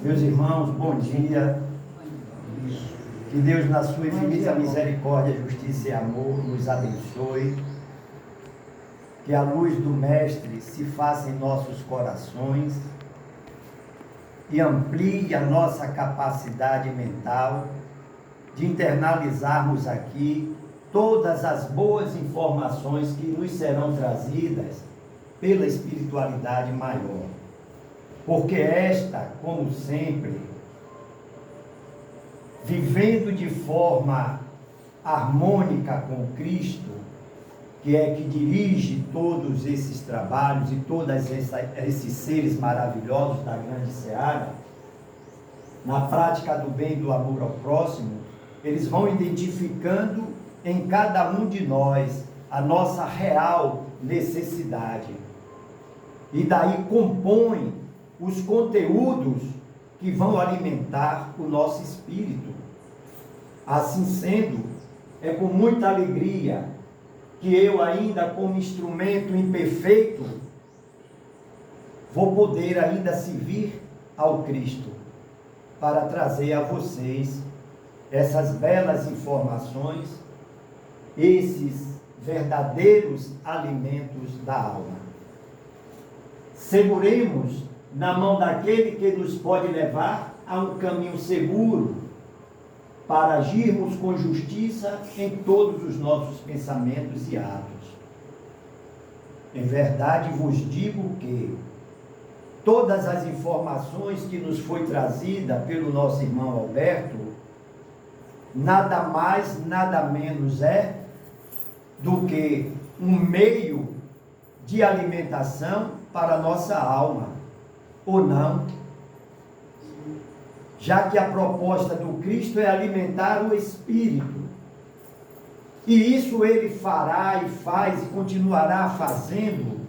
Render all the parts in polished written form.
Meus irmãos, bom dia. Que Deus, na sua infinita misericórdia, justiça e amor, nos abençoe. Que a luz do Mestre se faça em nossos corações e amplie a nossa capacidade mental de internalizarmos aqui todas as boas informações que nos serão trazidas pela espiritualidade maior. Porque esta, como sempre, vivendo de forma harmônica com Cristo, que é que dirige todos esses trabalhos e todos esses seres maravilhosos da grande seara, na prática do bem e do amor ao próximo, eles vão identificando em cada um de nós a nossa real necessidade. E daí compõem os conteúdos que vão alimentar o nosso espírito. Assim sendo, é com muita alegria que eu, ainda como instrumento imperfeito, vou poder ainda servir ao Cristo para trazer a vocês essas belas informações, esses verdadeiros alimentos da alma. Seguremos na mão daquele que nos pode levar a um caminho seguro para agirmos com justiça em todos os nossos pensamentos e atos. Em verdade vos digo que todas as informações que nos foi trazida pelo nosso irmão Alberto, nada mais, nada menos é do que um meio de alimentação para a nossa alma, ou não? Já que a proposta do Cristo é alimentar o Espírito. E isso ele fará e faz e continuará fazendo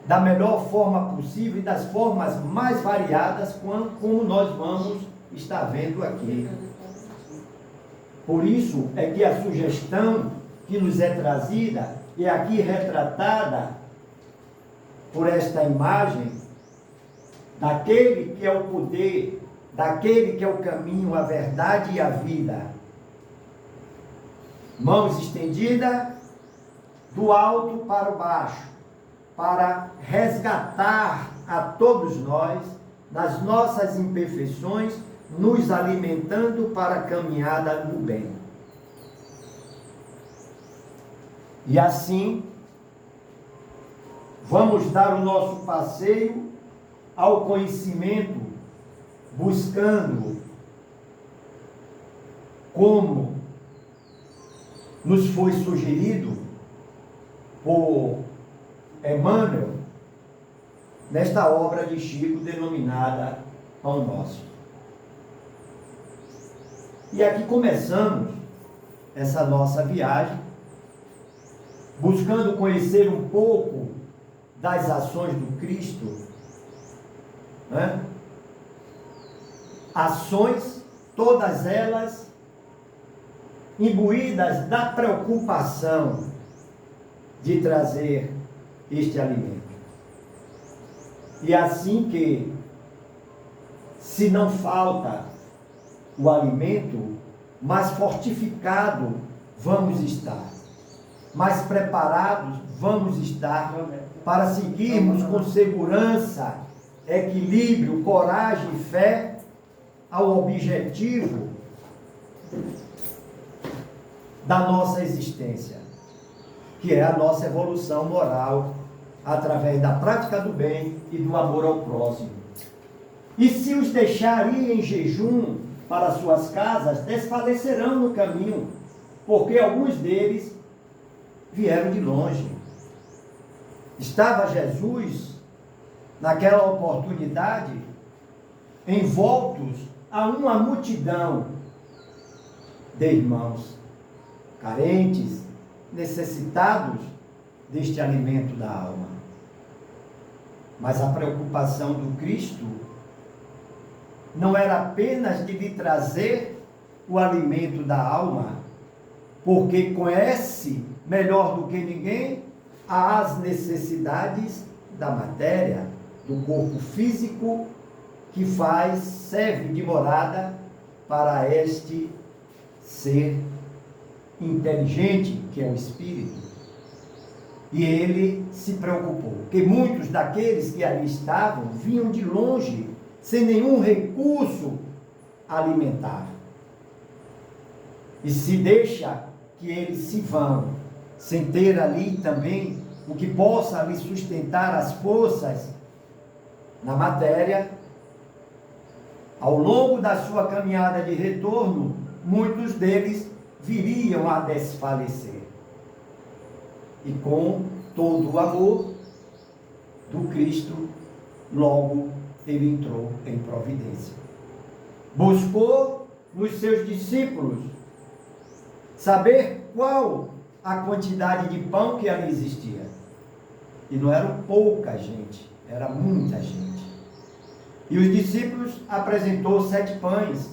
da melhor forma possível e das formas mais variadas, como nós vamos estar vendo aqui. Por isso é que a sugestão que nos é trazida e aqui retratada por esta imagem daquele que é o poder, daquele que é o caminho, a verdade e a vida. Mãos estendidas do alto para o baixo, para resgatar a todos nós nas nossas imperfeições, nos alimentando para a caminhada no bem. E assim, vamos dar o nosso passeio ao conhecimento, buscando, como nos foi sugerido por Emmanuel, nesta obra de Chico denominada Pão Nosso. E aqui começamos essa nossa viagem, buscando conhecer um pouco das ações do Cristo, né? Ações, todas elas imbuídas da preocupação de trazer este alimento. E assim que, se não falta o alimento, mais fortificado vamos estar, mais preparados vamos estar para seguirmos com segurança, equilíbrio, coragem e fé ao objetivo da nossa existência, que é a nossa evolução moral através da prática do bem e do amor ao próximo. E se os deixar ir em jejum para suas casas, desfalecerão no caminho, porque alguns deles vieram de longe. Estava Jesus, naquela oportunidade, envoltos a uma multidão de irmãos carentes, necessitados deste alimento da alma. Mas a preocupação do Cristo não era apenas de lhe trazer o alimento da alma, porque conhece melhor do que ninguém as necessidades da matéria, do corpo físico que serve de morada para este ser inteligente, que é o espírito. E ele se preocupou, porque muitos daqueles que ali estavam vinham de longe, sem nenhum recurso alimentar. E se deixa que eles se vão, sem ter ali também o que possa lhe sustentar as forças na matéria, ao longo da sua caminhada de retorno, muitos deles viriam a desfalecer. E com todo o amor do Cristo, logo ele entrou em providência. Buscou nos seus discípulos saber qual a quantidade de pão que ali existia. E não era pouca gente, era muita gente. E os discípulos apresentou 7 pães.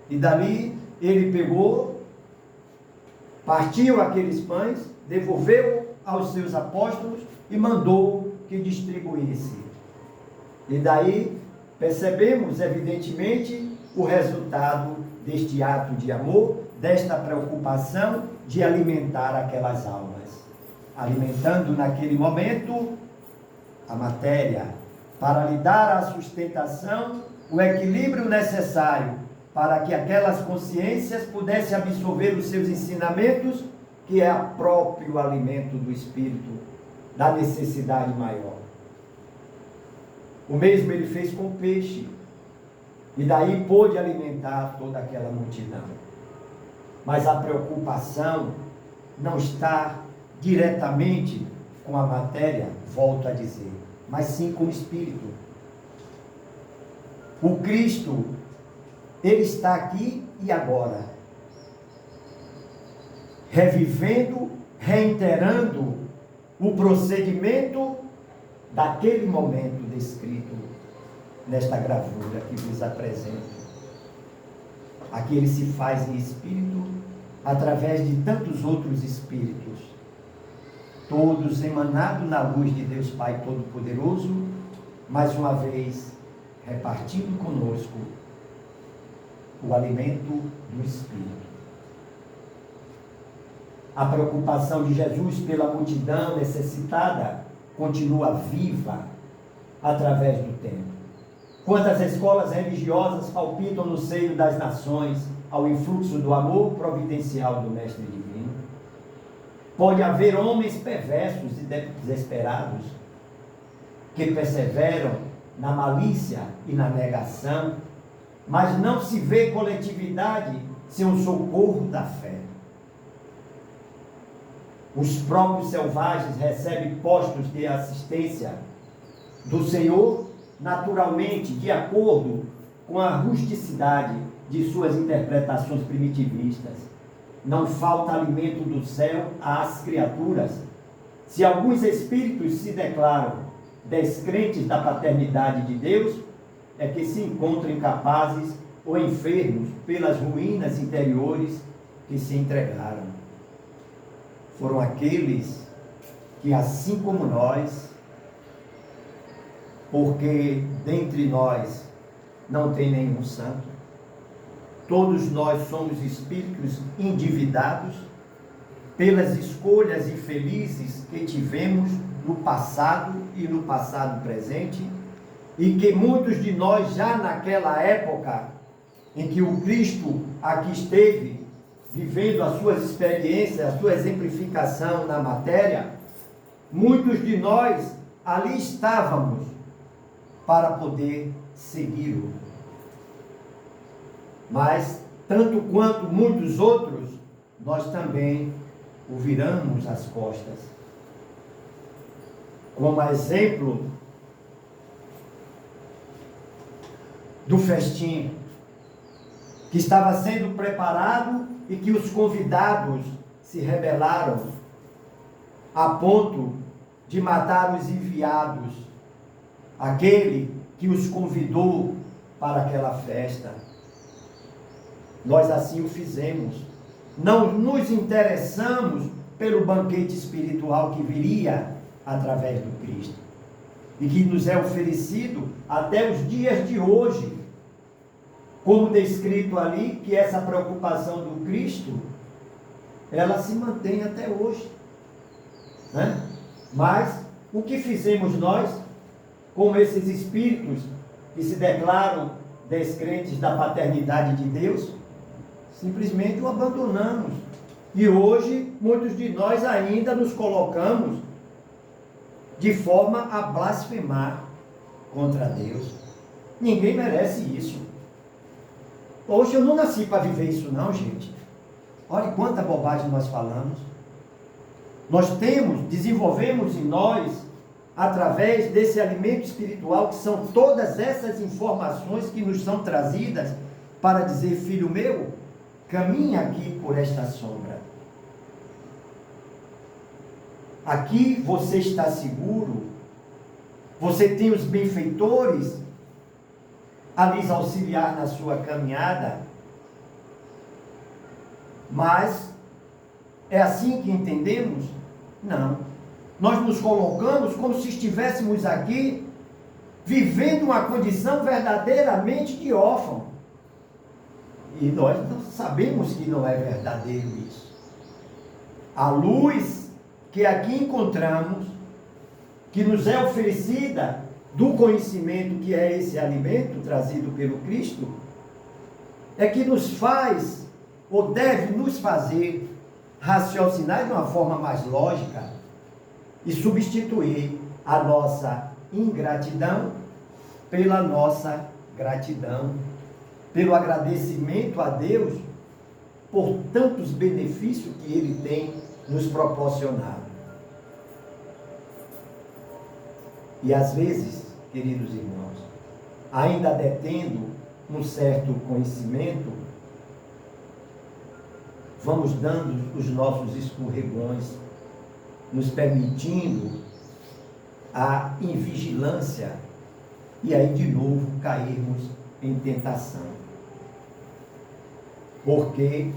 E dali ele pegou, partiu aqueles pães, devolveu aos seus apóstolos e mandou que distribuísse. E daí percebemos, evidentemente, o resultado deste ato de amor, desta preocupação de alimentar aquelas almas. Alimentando naquele momento a matéria, para lhe dar a sustentação, o equilíbrio necessário para que aquelas consciências pudessem absorver os seus ensinamentos, que é o próprio alimento do espírito, da necessidade maior. O mesmo ele fez com o peixe, e daí pôde alimentar toda aquela multidão. Mas a preocupação não está diretamente com a matéria, volto a dizer, mas sim com o espírito. O Cristo, ele está aqui e agora, revivendo, reiterando o procedimento daquele momento descrito nesta gravura que vos apresento. Aqui ele se faz em espírito através de tantos outros espíritos, todos emanados na luz de Deus Pai Todo-Poderoso, mais uma vez repartindo conosco o alimento do Espírito. A preocupação de Jesus pela multidão necessitada continua viva através do tempo. Quantas escolas religiosas palpitam no seio das nações ao influxo do amor providencial do Mestre Divino? Pode haver homens perversos e desesperados que perseveram na malícia e na negação, mas não se vê coletividade sem o socorro da fé. Os próprios selvagens recebem postos de assistência do Senhor, naturalmente, de acordo com a rusticidade de suas interpretações primitivistas. Não falta alimento do céu às criaturas. Se alguns espíritos se declaram descrentes da paternidade de Deus, é que se encontram incapazes ou enfermos pelas ruínas interiores que se entregaram. Foram aqueles que, assim como nós, porque dentre nós não tem nenhum santo, todos nós somos espíritos endividados pelas escolhas infelizes que tivemos no passado e no passado presente, e que muitos de nós já naquela época em que o Cristo aqui esteve, vivendo as suas experiências, a sua exemplificação na matéria, muitos de nós ali estávamos para poder segui-lo. Mas, tanto quanto muitos outros, nós também o viramos as costas. Como exemplo do festim que estava sendo preparado e que os convidados se rebelaram a ponto de matar os enviados, aquele que os convidou para aquela festa. Nós assim o fizemos. Não nos interessamos pelo banquete espiritual que viria através do Cristo. e que nos é oferecido até os dias de hoje, como descrito ali, que essa preocupação do Cristo, ela se mantém até hoje, né? Mas o que fizemos nós com esses espíritos que se declaram descrentes da paternidade de Deus? Simplesmente o abandonamos. E hoje, muitos de nós ainda nos colocamos de forma a blasfemar contra Deus. Ninguém merece isso. Hoje eu não nasci para viver isso não, gente. Olha quanta bobagem nós falamos. Nós desenvolvemos em nós, através desse alimento espiritual, que são todas essas informações que nos são trazidas para dizer: filho meu, caminha aqui por esta sombra. Aqui você está seguro, você tem os benfeitores a lhes auxiliar na sua caminhada. Mas é assim que entendemos? Não. Nós nos colocamos como se estivéssemos aqui vivendo uma condição verdadeiramente de órfão. E nós sabemos que não é verdadeiro isso. A luz que aqui encontramos, que nos é oferecida do conhecimento, que é esse alimento trazido pelo Cristo, é que nos faz, ou deve nos fazer, raciocinar de uma forma mais lógica e substituir a nossa ingratidão pela nossa gratidão, pelo agradecimento a Deus por tantos benefícios que Ele tem nos proporcionado. E às vezes, queridos irmãos, ainda detendo um certo conhecimento, vamos dando os nossos escorregões, nos permitindo a invigilância, e aí de novo cairmos em tentação. Porque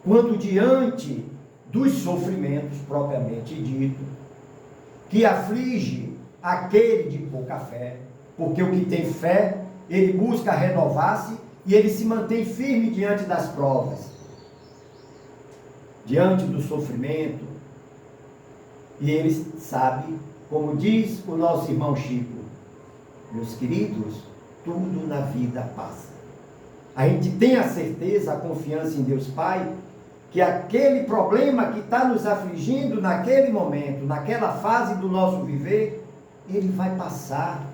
quando diante dos sofrimentos propriamente dito, que aflige aquele de pouca fé, porque o que tem fé, ele busca renovar-se e ele se mantém firme diante das provas, diante do sofrimento, e ele sabe, como diz o nosso irmão Chico: meus queridos, tudo na vida passa. A gente tem a certeza, a confiança em Deus Pai, que aquele problema que está nos afligindo naquele momento, naquela fase do nosso viver, ele vai passar.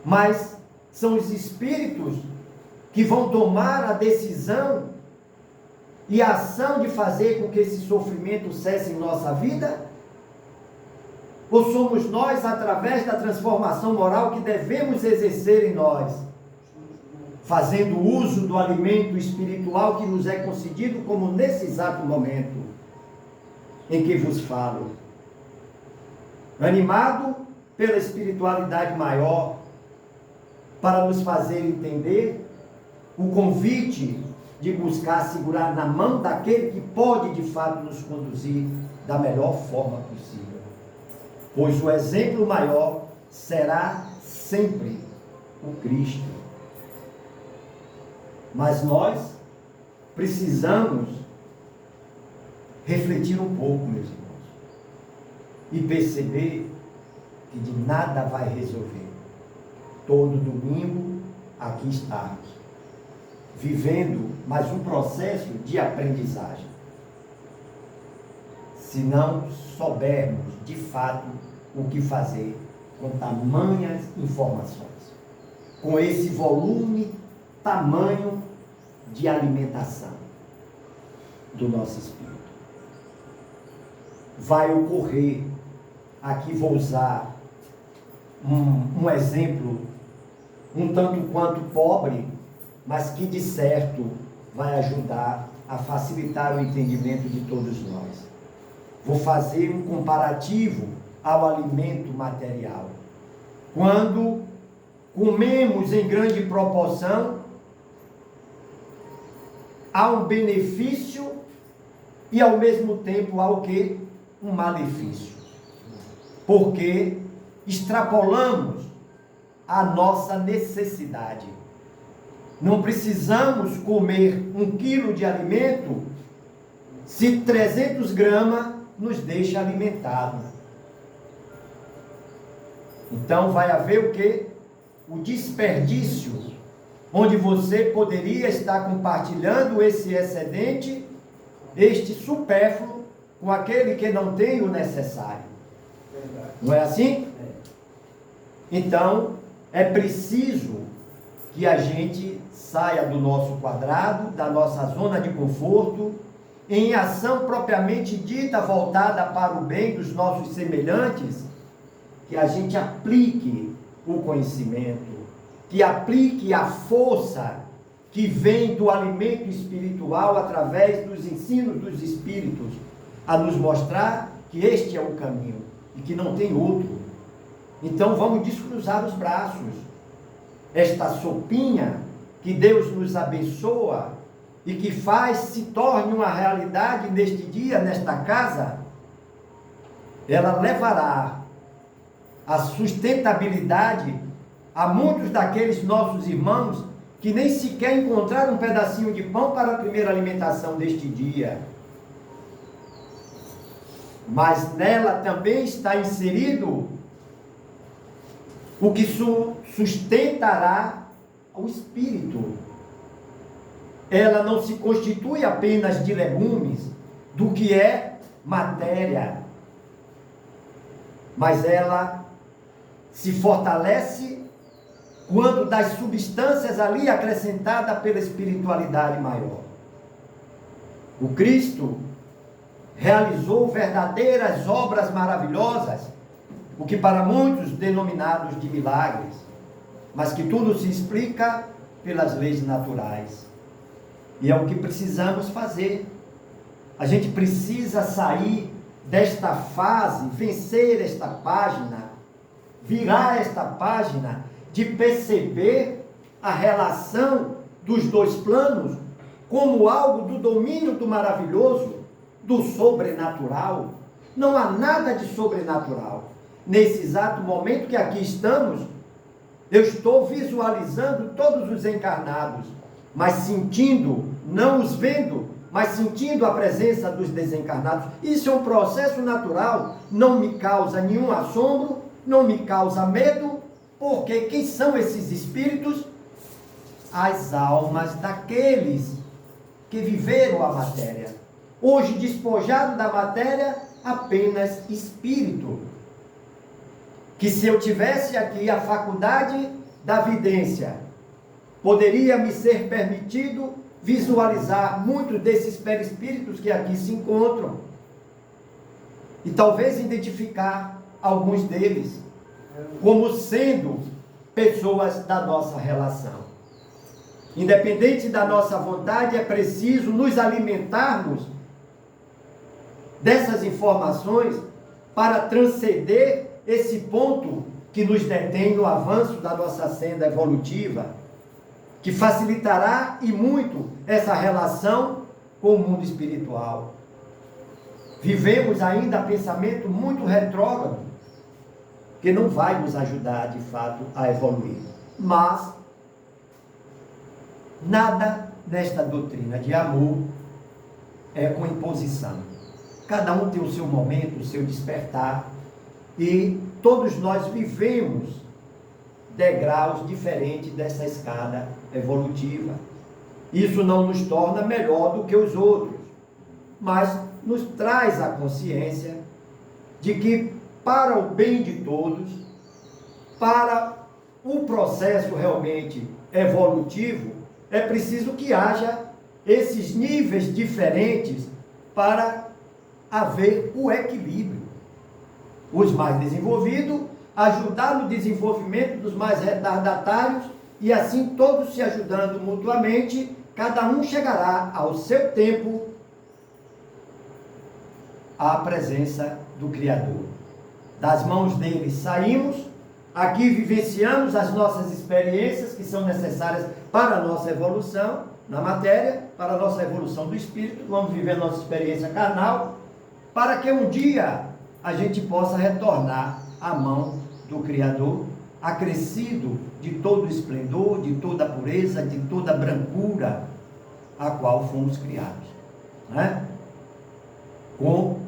Mas são os espíritos que vão tomar a decisão e a ação de fazer com que esse sofrimento cesse em nossa vida? Ou somos nós, através da transformação moral, que devemos exercer em nós, fazendo uso do alimento espiritual que nos é concedido, como nesse exato momento em que vos falo, animado pela espiritualidade maior, para nos fazer entender o convite de buscar segurar na mão daquele que pode de fato nos conduzir da melhor forma possível. Pois o exemplo maior será sempre o Cristo. Mas nós precisamos refletir um pouco, meus irmãos, e perceber que de nada vai resolver todo domingo aqui estarmos, vivendo mais um processo de aprendizagem, se não soubermos de fato o que fazer com tamanhas informações, com esse volume, tamanho de alimentação do nosso espírito. Vai ocorrer, aqui vou usar um exemplo um tanto quanto pobre, mas que de certo vai ajudar a facilitar o entendimento de todos nós. Vou fazer um comparativo ao alimento material. Quando comemos em grande proporção, há um benefício e ao mesmo tempo há o quê? Um malefício. Porque extrapolamos a nossa necessidade. Não precisamos comer 1 quilo de alimento se 300 gramas nos deixa alimentado. Então vai haver o quê? O desperdício, onde você poderia estar compartilhando esse excedente, este supérfluo, com aquele que não tem o necessário. Verdade. Não é assim? Então, é preciso que a gente saia do nosso quadrado, da nossa zona de conforto, em ação propriamente dita, voltada para o bem dos nossos semelhantes, que a gente aplique o conhecimento, que aplique a força que vem do alimento espiritual através dos ensinos dos Espíritos, a nos mostrar que este é o caminho e que não tem outro. Então vamos descruzar os braços. Esta sopinha que Deus nos abençoa e que faz se torne uma realidade neste dia, nesta casa, ela levará a sustentabilidade a muitos daqueles nossos irmãos que nem sequer encontraram um pedacinho de pão para a primeira alimentação deste dia. Mas nela também está inserido o que sustentará o espírito. Ela não se constitui apenas de legumes, do que é matéria, mas ela se fortalece quando das substâncias ali acrescentadas pela espiritualidade maior. O Cristo realizou verdadeiras obras maravilhosas, o que para muitos denominados de milagres, mas que tudo se explica pelas leis naturais. E é o que precisamos fazer. A gente precisa sair desta fase, vencer esta página, virar esta página, de perceber a relação dos dois planos como algo do domínio do maravilhoso, do sobrenatural. Não há nada de sobrenatural. Nesse exato momento que aqui estamos, eu estou visualizando todos os encarnados, mas sentindo, não os vendo, mas sentindo a presença dos desencarnados. Isso é um processo natural, não me causa nenhum assombro, não me causa medo, porque quem são esses espíritos? As almas daqueles que viveram a matéria. Hoje, despojado da matéria, apenas espírito. Que se eu tivesse aqui a faculdade da vidência, poderia me ser permitido visualizar muitos desses perispíritos que aqui se encontram. E talvez identificar alguns deles como sendo pessoas da nossa relação. Independente da nossa vontade, é preciso nos alimentarmos dessas informações para transcender esse ponto que nos detém no avanço da nossa senda evolutiva, que facilitará e muito essa relação com o mundo espiritual. Vivemos ainda pensamento muito retrógrado, que não vai nos ajudar de fato a evoluir. Mas nada nesta doutrina de amor é com imposição. Cada um tem o seu momento, o seu despertar, e todos nós vivemos degraus diferentes dessa escada evolutiva. Isso não nos torna melhor do que os outros, mas nos traz a consciência de que para o bem de todos, para o processo realmente evolutivo, é preciso que haja esses níveis diferentes para haver o equilíbrio. Os mais desenvolvidos ajudar no desenvolvimento dos mais retardatários e assim todos se ajudando mutuamente, cada um chegará ao seu tempo à presença do Criador. Das mãos dele saímos, aqui vivenciamos as nossas experiências que são necessárias para a nossa evolução na matéria, para a nossa evolução do espírito. Vamos viver a nossa experiência carnal, para que um dia a gente possa retornar à mão do Criador, acrescido de todo o esplendor, de toda a pureza, de toda a brancura a qual fomos criados, né? Com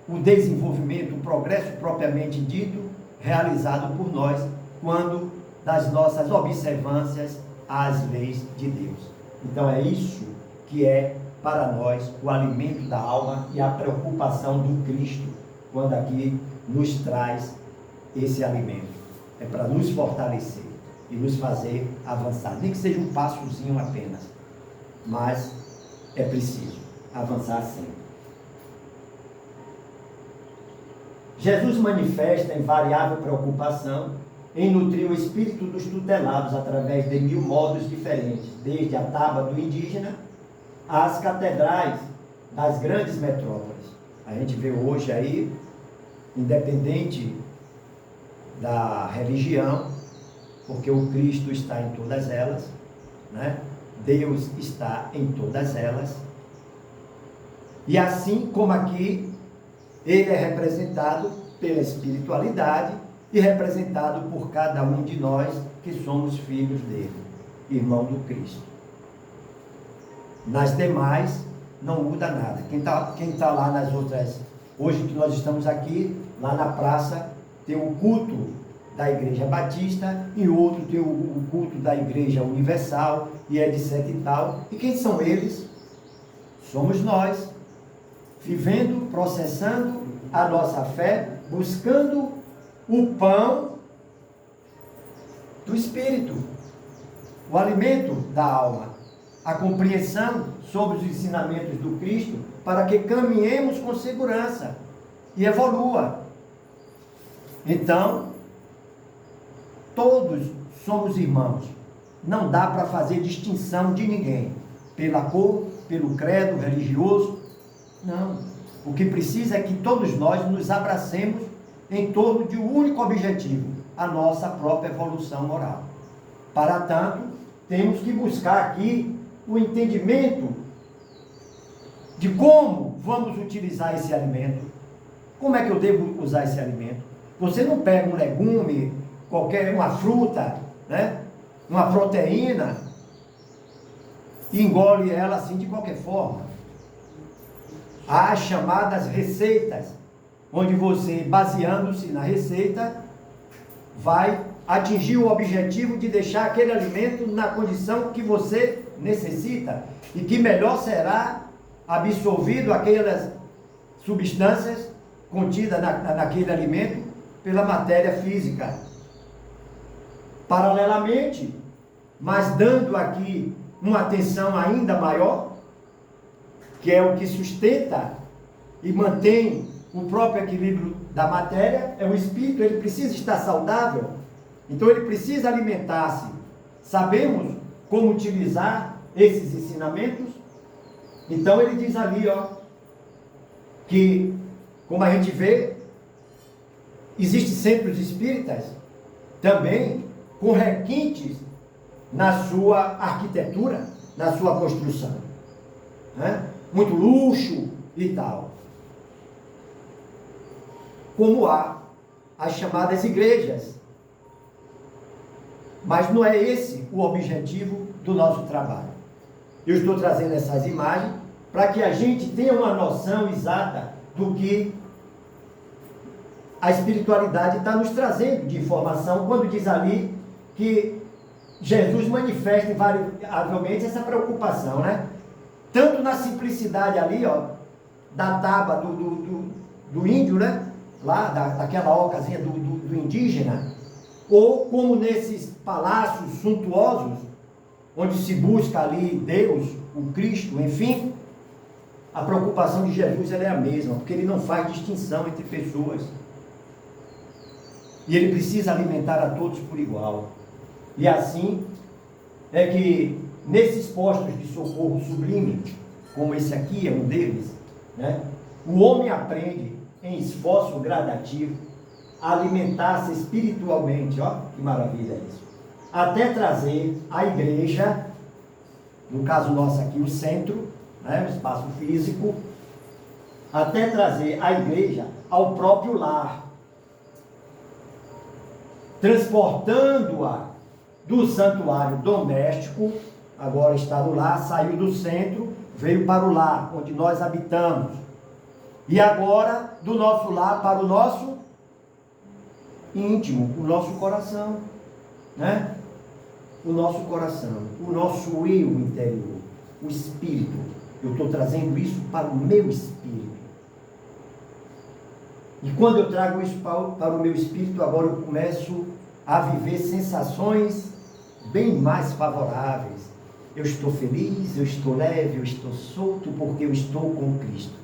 o desenvolvimento, o progresso propriamente dito, realizado por nós, quando das nossas observâncias às leis de Deus. Então é isso que é para nós o alimento da alma e a preocupação do Cristo, quando aqui nos traz esse alimento. É para nos fortalecer e nos fazer avançar, nem que seja um passozinho apenas, mas é preciso avançar sempre. Jesus manifesta invariável preocupação em nutrir o espírito dos tutelados através de 1000 modos diferentes, desde a taba do indígena às catedrais das grandes metrópoles. A gente vê hoje aí, independente da religião, porque o Cristo está em todas elas, né? Deus está em todas elas. E assim como aqui, ele é representado pela espiritualidade e representado por cada um de nós que somos filhos dele, irmão do Cristo. Nas demais, não muda nada. Quem tá lá nas outras, hoje que nós estamos aqui, lá na praça, tem o culto da Igreja Batista e outro tem o culto da Igreja Universal e etc e tal. E quem são eles? Somos nós, vivendo, processando a nossa fé, buscando o pão do Espírito, o alimento da alma, a compreensão sobre os ensinamentos do Cristo, para que caminhemos com segurança e evolua. Então, todos somos irmãos. Não dá para fazer distinção de ninguém, pela cor, pelo credo religioso. Não. O que precisa é que todos nós nos abracemos em torno de um único objetivo, a nossa própria evolução moral. Para tanto, temos que buscar aqui o entendimento de como vamos utilizar esse alimento. Como é que eu devo usar esse alimento? Você não pega um legume, uma fruta, né? Uma proteína, e engole ela assim de qualquer forma. Há as chamadas receitas, onde você, baseando-se na receita, vai atingir o objetivo de deixar aquele alimento na condição que você necessita e que melhor será absorvido aquelas substâncias contidas naquele alimento pela matéria física. Paralelamente, mas dando aqui uma atenção ainda maior, que é o que sustenta e mantém o próprio equilíbrio da matéria, é o espírito. Ele precisa estar saudável, então ele precisa alimentar-se. Sabemos como utilizar esses ensinamentos? Então ele diz ali, que, como a gente vê, existe sempre os espíritas, também com requintes na sua arquitetura, na sua construção, né? Muito luxo e tal. Como há as chamadas igrejas. Mas não é esse o objetivo do nosso trabalho. Eu estou trazendo essas imagens para que a gente tenha uma noção exata do que a espiritualidade está nos trazendo de informação, quando diz ali que Jesus manifesta invariavelmente essa preocupação, né? Tanto na simplicidade ali, da taba do índio, né? Lá, daquela ocasinha do indígena, ou como nesses palácios suntuosos, onde se busca ali Deus, o Cristo, enfim, a preocupação de Jesus ela é a mesma, porque ele não faz distinção entre pessoas. E ele precisa alimentar a todos por igual. E assim é que nesses postos de socorro sublime, como esse aqui é um deles, né, o homem aprende em esforço gradativo a alimentar-se espiritualmente, que maravilha isso, até trazer a igreja, no caso nosso aqui o centro, né, o espaço físico, até trazer a igreja ao próprio lar. transportando-a do santuário doméstico, agora está no lar, saiu do centro, veio para o lar, onde nós habitamos. E agora, do nosso lar para o nosso íntimo, o nosso coração, né? O nosso coração, o nosso eu interior, o espírito. Eu estou trazendo isso para o meu espírito. E quando eu trago isso para o meu espírito, agora eu começo a viver sensações bem mais favoráveis. Eu estou feliz, eu estou leve, eu estou solto, porque eu estou com Cristo.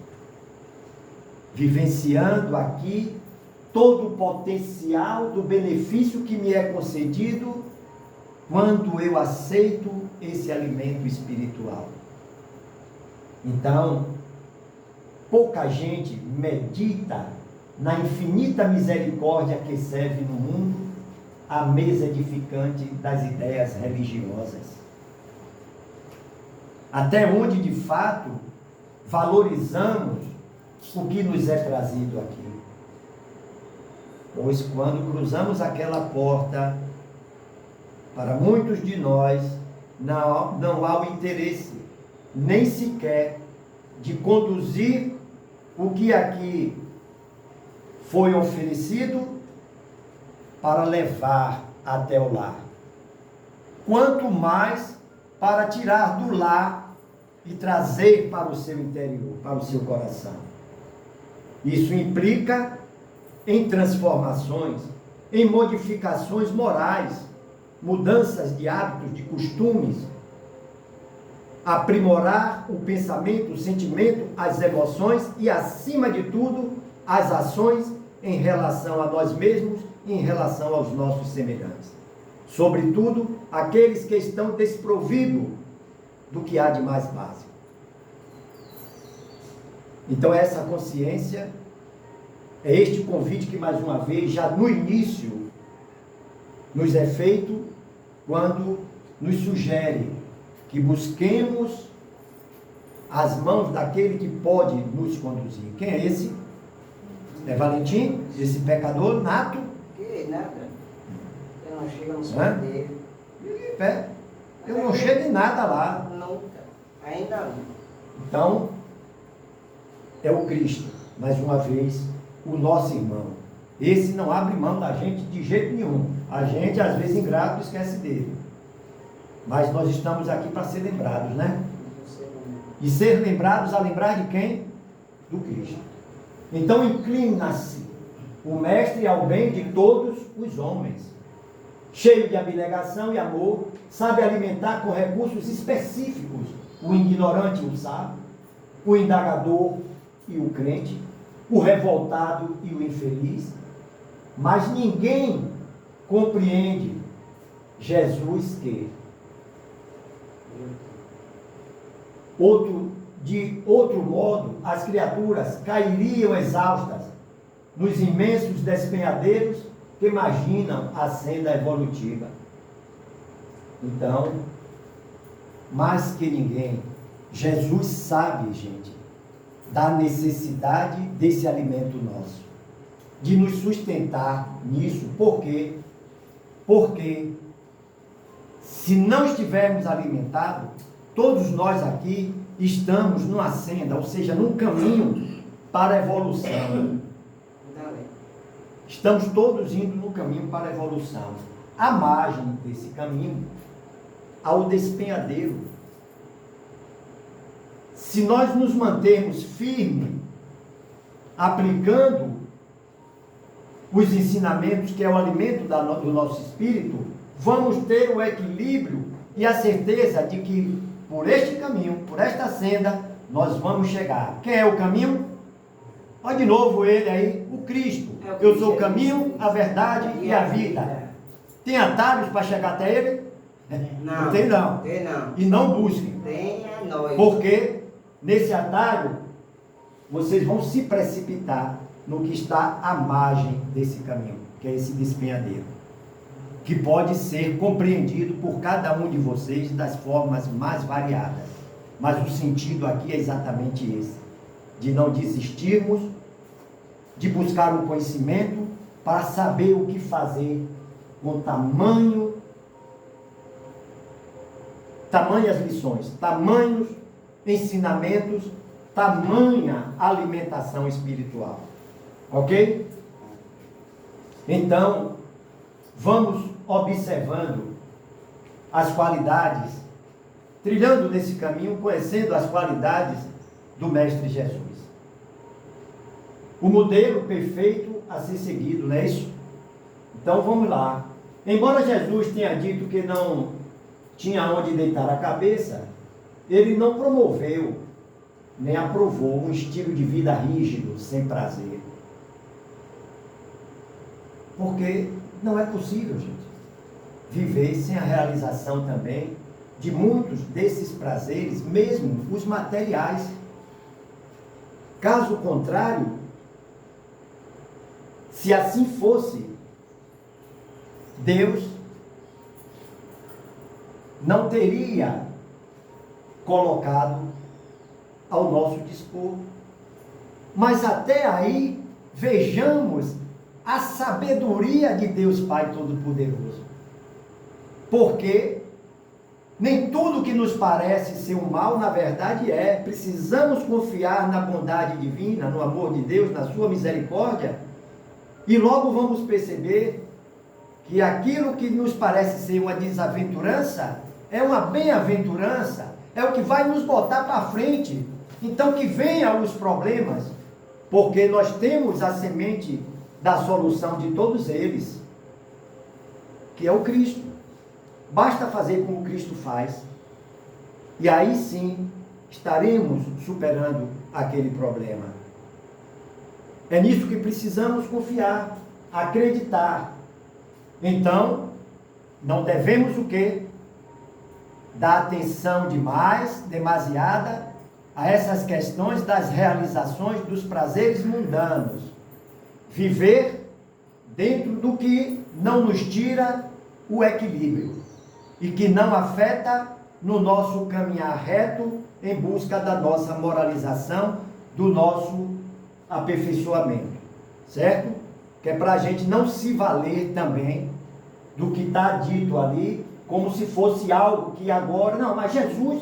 Vivenciando aqui todo o potencial do benefício que me é concedido quando eu aceito esse alimento espiritual. Então, pouca gente medita na infinita misericórdia que serve no mundo a mesa edificante das ideias religiosas. Até onde, de fato, valorizamos o que nos é trazido aqui. Pois quando cruzamos aquela porta, para muitos de nós, não há o interesse, nem sequer, de conduzir o que aqui foi oferecido para levar até o lar. Quanto mais para tirar do lar e trazer para o seu interior, para o seu coração. Isso implica em transformações, em modificações morais, mudanças de hábitos, de costumes, aprimorar o pensamento, o sentimento, as emoções e, acima de tudo, as ações em relação a nós mesmos e em relação aos nossos semelhantes. Sobretudo, aqueles que estão desprovidos do que há de mais básico. Então, essa consciência é este convite que, mais uma vez, já no início, nos é feito quando nos sugere que busquemos as mãos daquele que pode nos conduzir. Quem é esse? É Valentim? Esse pecador nato? Que nada. Eu não chego no sonho dele. Eu não chego em nada lá. Nunca. Ainda não. Então, é o Cristo, mais uma vez, o nosso irmão. Esse não abre mão da gente de jeito nenhum. A gente, às vezes, ingrato, esquece dele. Mas nós estamos aqui para ser lembrados, né? E ser lembrados a lembrar de quem? Do Cristo. Então, inclina-se o mestre ao bem de todos os homens. Cheio de abnegação e amor, sabe alimentar com recursos específicos o ignorante e o sábio, o indagador e o crente, o revoltado e o infeliz. Mas ninguém compreende Jesus que de outro modo as criaturas cairiam exaustas nos imensos despenhadeiros que imaginam a senda evolutiva. Então, mais que ninguém, Jesus sabe, gente, da necessidade desse alimento nosso, de nos sustentar nisso. Por quê? Porque se não estivermos alimentados, todos nós aqui estamos numa senda, ou seja, num caminho para a evolução. Estamos todos indo no caminho para a evolução. À margem desse caminho, há o despenhadeiro. Se nós nos mantermos firmes, aplicando os ensinamentos, que é o alimento do nosso espírito, vamos ter o equilíbrio e a certeza de que por este caminho, por esta senda, nós vamos chegar. Quem é o caminho? Olha de novo ele aí, o Cristo. Eu sou o caminho, a verdade e a vida. Tem atalhos para chegar até ele? Não. Não tem não. Tem não. E não busquem. Tem é nós. Porque nesse atalho, vocês vão se precipitar no que está à margem desse caminho, que é esse despenhadeiro, que pode ser compreendido por cada um de vocês das formas mais variadas. Mas o sentido aqui é exatamente esse, de não desistirmos, de buscar um conhecimento para saber o que fazer com tamanhas lições, tamanhos ensinamentos, tamanha alimentação espiritual. Ok? Então, vamos observando as qualidades, trilhando nesse caminho, conhecendo as qualidades do Mestre Jesus. O modelo perfeito a ser seguido, não é isso? Então vamos lá. Embora Jesus tenha dito que não tinha onde deitar a cabeça, ele não promoveu, nem aprovou um estilo de vida rígido, sem prazer. Porque não é possível, gente, viver sem a realização também de muitos desses prazeres, mesmo os materiais. Caso contrário, se assim fosse, Deus não teria colocado ao nosso dispor. Mas até aí, vejamos a sabedoria de Deus Pai Todo-Poderoso. Porque nem tudo que nos parece ser um mal, na verdade é. Precisamos confiar na bondade divina, no amor de Deus, na sua misericórdia, e logo vamos perceber que aquilo que nos parece ser uma desaventurança é uma bem-aventurança, é o que vai nos botar para frente. Então que venham os problemas, porque nós temos a semente da solução de todos eles, que é o Cristo. Basta fazer como Cristo faz, e aí sim estaremos superando aquele problema. É nisso que precisamos confiar, acreditar. Então, não devemos o quê? Dar atenção demasiada a essas questões das realizações dos prazeres mundanos. Viver dentro do que não nos tira o equilíbrio e que não afeta no nosso caminhar reto em busca da nossa moralização, do nosso aperfeiçoamento, certo? Que é para a gente não se valer também do que está dito ali, como se fosse algo que agora... Não, mas Jesus,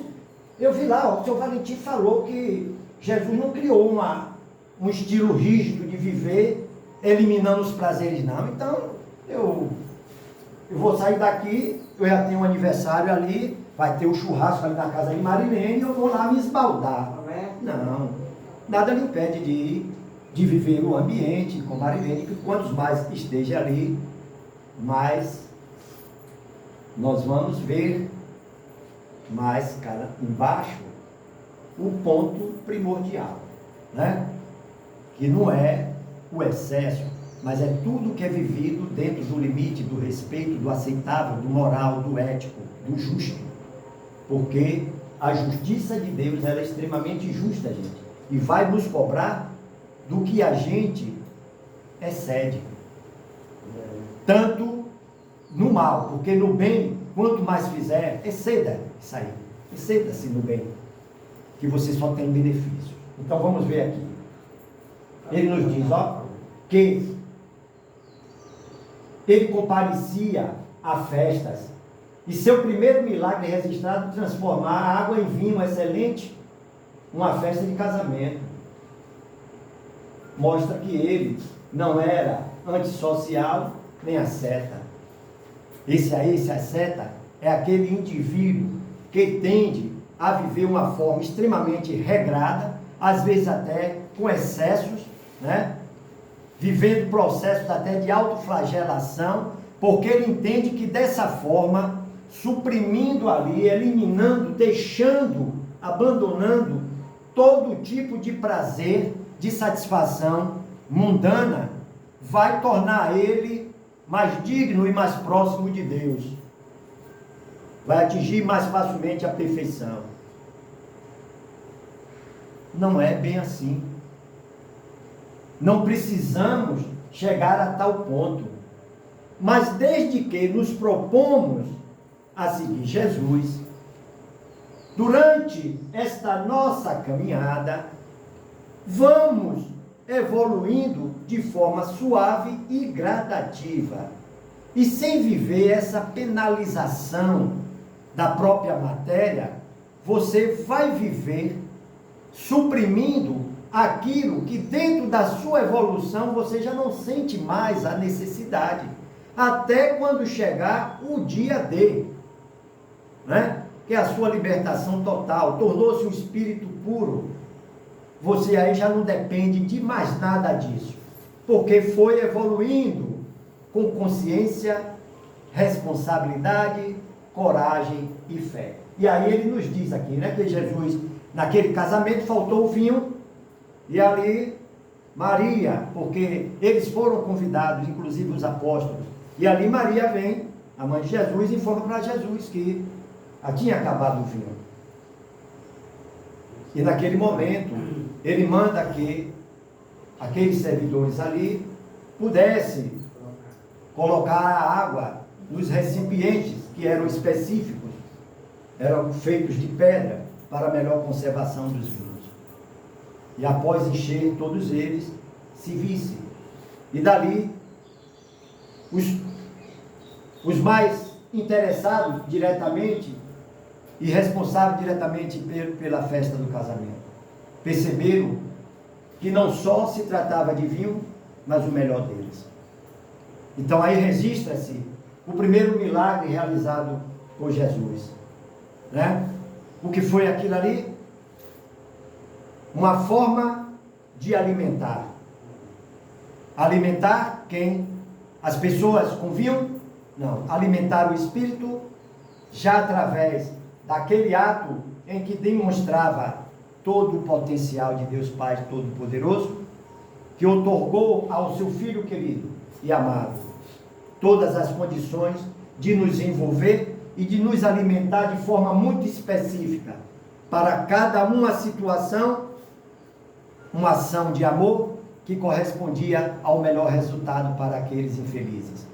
eu vi lá, o seu Valentim falou que Jesus não criou um estilo rígido de viver, eliminando os prazeres, não. Então, eu vou sair daqui, eu já tenho um aniversário ali, vai ter o churrasco ali na casa de Marilene, e eu vou lá me esbaldar. Não, nada lhe impede de viver o ambiente com Marilene, que quantos mais esteja ali, mais nós vamos ver mais, cara, embaixo, o ponto primordial, né? Que não é o excesso, mas é tudo que é vivido dentro do limite, do respeito, do aceitável, do moral, do ético, do justo. Porque a justiça de Deus, ela é extremamente justa, gente, e vai nos cobrar do que a gente excede. Tanto no mal, porque no bem, quanto mais fizer, exceda isso aí. Exceda-se no bem, que você só tem benefício. Então vamos ver aqui. Ele nos diz, que ele comparecia a festas, e seu primeiro milagre registrado, transformar a água em vinho excelente, uma festa de casamento. Mostra que ele não era antissocial, nem asceta. Esse asceta é aquele indivíduo que tende a viver uma forma extremamente regrada, às vezes até com excessos, né? Vivendo processos até de autoflagelação, porque ele entende que dessa forma, suprimindo ali, eliminando, deixando, abandonando todo tipo de prazer, de satisfação mundana, vai tornar ele mais digno e mais próximo de Deus. Vai atingir mais facilmente a perfeição. Não é bem assim. Não precisamos chegar a tal ponto. Mas desde que nos propomos a seguir Jesus, durante esta nossa caminhada, vamos evoluindo de forma suave e gradativa. E sem viver essa penalização da própria matéria, você vai viver suprimindo aquilo que dentro da sua evolução você já não sente mais a necessidade. Até quando chegar o dia D, né? Que é a sua libertação total, tornou-se um espírito puro. Você aí já não depende de mais nada disso, porque foi evoluindo com consciência, responsabilidade, coragem e fé. E aí ele nos diz aqui, né, que Jesus, naquele casamento, faltou o vinho, e ali Maria, porque eles foram convidados, inclusive os apóstolos, e ali Maria vem, a mãe de Jesus, e informa para Jesus que tinha acabado o vinho. E naquele momento, ele manda que aqueles servidores ali pudessem colocar a água nos recipientes que eram específicos, eram feitos de pedra para melhor conservação dos vinhos. E após encher todos eles, se vissem. E dali, os mais interessados diretamente e responsáveis diretamente pela festa do casamento, perceberam que não só se tratava de vinho, mas o melhor deles. Então aí registra-se o primeiro milagre realizado por Jesus, né? O que foi aquilo ali? Uma forma de alimentar. Alimentar quem? As pessoas com vinho? Não. Alimentar o espírito já através daquele ato em que demonstrava todo o potencial de Deus Pai Todo-Poderoso, que outorgou ao seu Filho querido e amado todas as condições de nos envolver e de nos alimentar de forma muito específica para cada uma situação, uma ação de amor que correspondia ao melhor resultado para aqueles infelizes.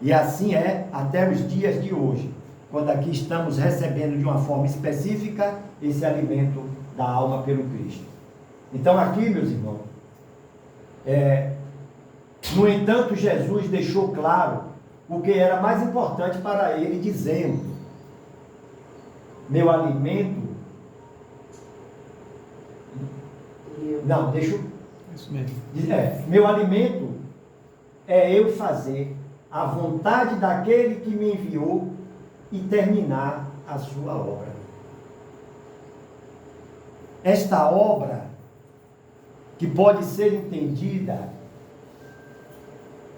E assim é até os dias de hoje, quando aqui estamos recebendo de uma forma específica esse alimento da alma pelo Cristo. Então aqui, meus irmãos, no entanto, Jesus deixou claro o que era mais importante para ele, dizendo: meu alimento... Não, deixa eu... Isso mesmo. Meu alimento é eu fazer a vontade daquele que me enviou e terminar a sua obra. Esta obra, que pode ser entendida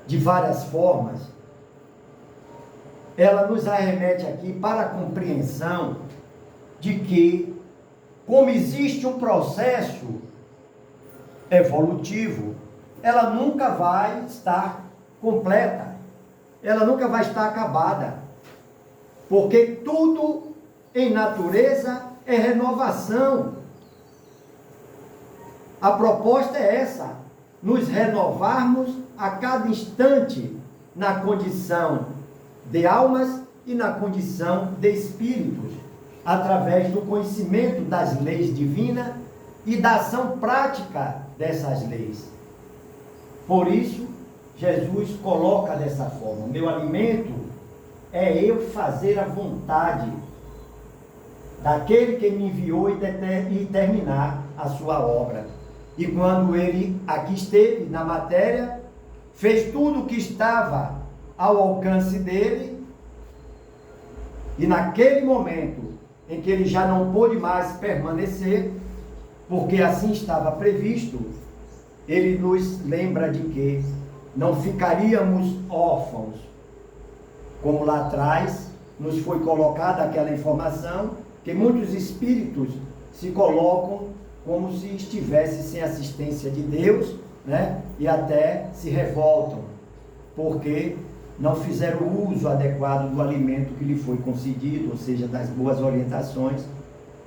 de várias formas, ela nos arremete aqui para a compreensão de que, como existe um processo evolutivo, ela nunca vai estar completa, ela nunca vai estar acabada, porque tudo em natureza é renovação. A proposta é essa, nos renovarmos a cada instante na condição de almas e na condição de espíritos, através do conhecimento das leis divinas e da ação prática dessas leis. Por isso, Jesus coloca dessa forma: meu alimento é eu fazer a vontade daquele que me enviou e terminar a sua obra. E quando ele aqui esteve na matéria, fez tudo o que estava ao alcance dele, e naquele momento em que ele já não pôde mais permanecer, porque assim estava previsto, ele nos lembra de que não ficaríamos órfãos, como lá atrás nos foi colocada aquela informação, que muitos espíritos se colocam como se estivessem sem assistência de Deus, né? E até se revoltam, porque não fizeram o uso adequado do alimento que lhe foi concedido, ou seja, das boas orientações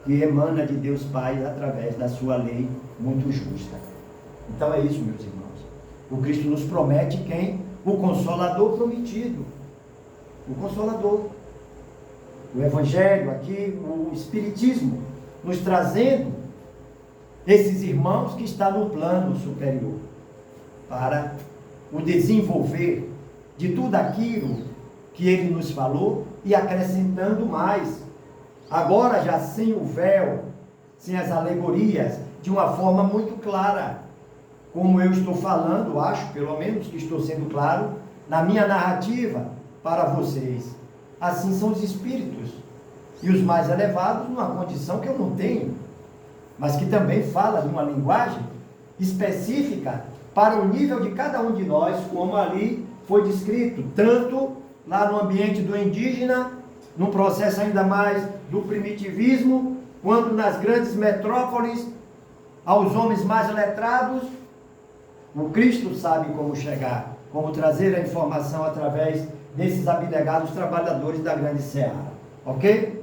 que emana de Deus Pai através da sua lei muito justa. Então é isso, meus irmãos. O Cristo nos promete quem? O Consolador prometido. O Consolador. O Evangelho aqui, o Espiritismo, nos trazendo esses irmãos que estão no plano superior, para o desenvolver de tudo aquilo que ele nos falou e acrescentando mais. Agora já sem o véu, sem as alegorias, de uma forma muito clara. Como eu estou falando, acho pelo menos que estou sendo claro, na minha narrativa para vocês. Assim são os espíritos. E os mais elevados numa condição que eu não tenho, mas que também fala de uma linguagem específica para o nível de cada um de nós, como ali foi descrito, tanto lá no ambiente do indígena, num processo ainda mais do primitivismo, quanto nas grandes metrópoles, aos homens mais letrados. O Cristo sabe como chegar, como trazer a informação através desses abnegados trabalhadores da grande seara, ok?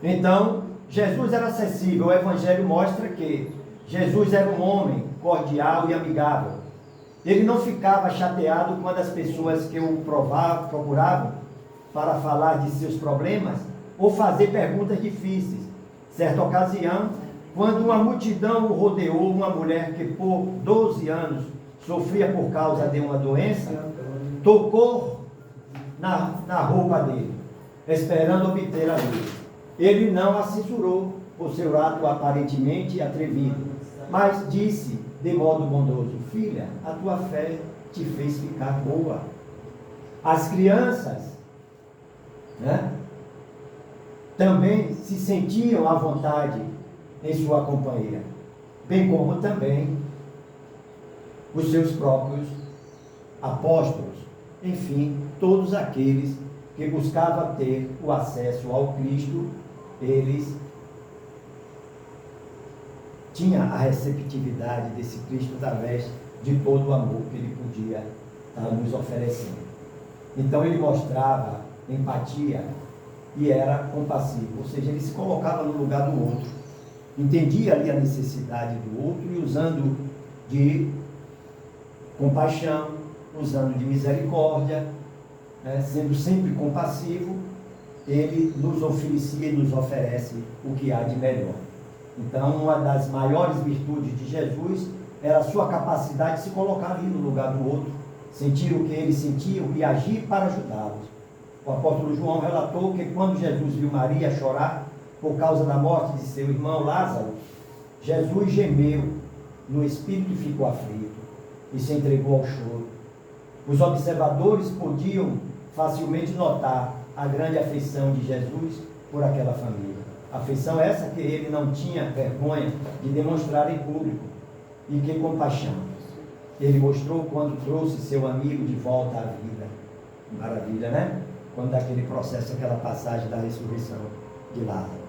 Então, Jesus era acessível. O Evangelho mostra que Jesus era um homem cordial e amigável. Ele não ficava chateado quando as pessoas que o procuravam para falar de seus problemas ou fazer perguntas difíceis. Certa ocasião, quando uma multidão o rodeou, uma mulher que por 12 anos sofria por causa de uma doença, tocou na roupa dele, esperando obter a luz. Ele não a censurou por seu ato aparentemente atrevido, mas disse de modo bondoso: filha, a tua fé te fez ficar boa. As crianças, também se sentiam à vontade em sua companhia, bem como também os seus próprios apóstolos, enfim, todos aqueles que buscavam ter o acesso ao Cristo, eles tinham a receptividade desse Cristo através de todo o amor que ele podia estar nos oferecendo. Então ele mostrava empatia e era compassivo, ou seja, ele se colocava no lugar do outro, entendia ali a necessidade do outro e usando de compaixão, usando de misericórdia, sendo sempre compassivo, ele nos oferecia e nos oferece o que há de melhor. Então, uma das maiores virtudes de Jesus era a sua capacidade de se colocar ali no lugar do outro, sentir o que ele sentia e agir para ajudá-los. O apóstolo João relatou que quando Jesus viu Maria chorar por causa da morte de seu irmão Lázaro, Jesus gemeu no espírito e ficou aflito e se entregou ao choro. Os observadores podiam facilmente notar a grande afeição de Jesus por aquela família. Afeição essa que ele não tinha vergonha de demonstrar em público. E que compaixão ele mostrou quando trouxe seu amigo de volta à vida. Maravilha, né? Quando daquele processo, aquela passagem da ressurreição de Lázaro,